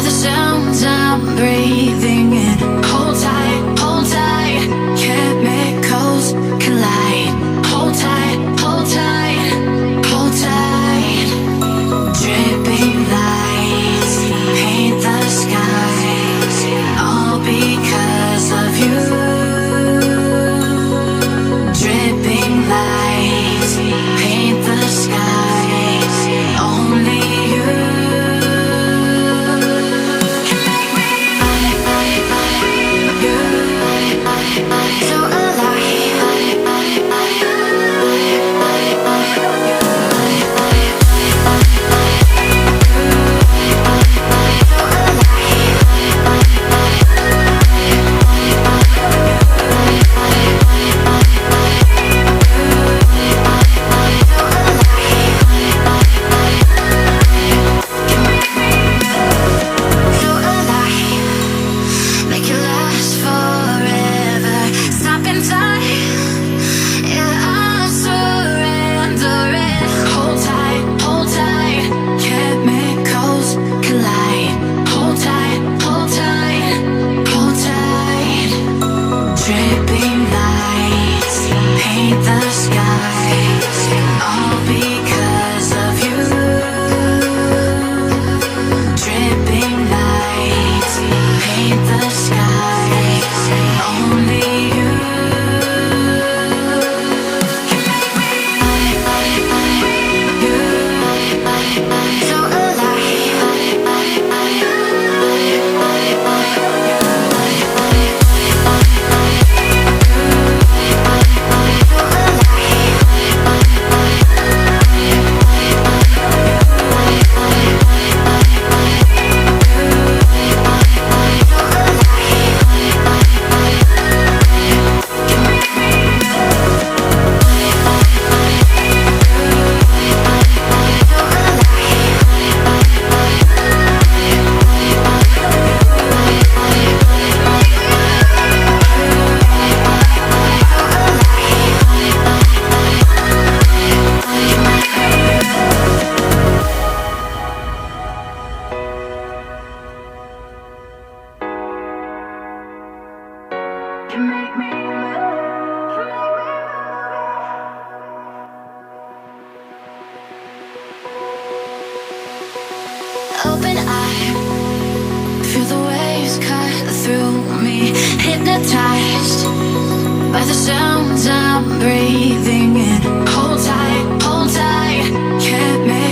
by the sounds I'm breathing in. Hold tight, chemicals collide. Hold tight, hold tight, hold tight. Dripping lights paint the skies, all because of you. Dripping lights paint the skies, only you. So open eye, feel the waves cut through me. Hypnotized by the sounds I'm breathing in. Hold tight, chemicals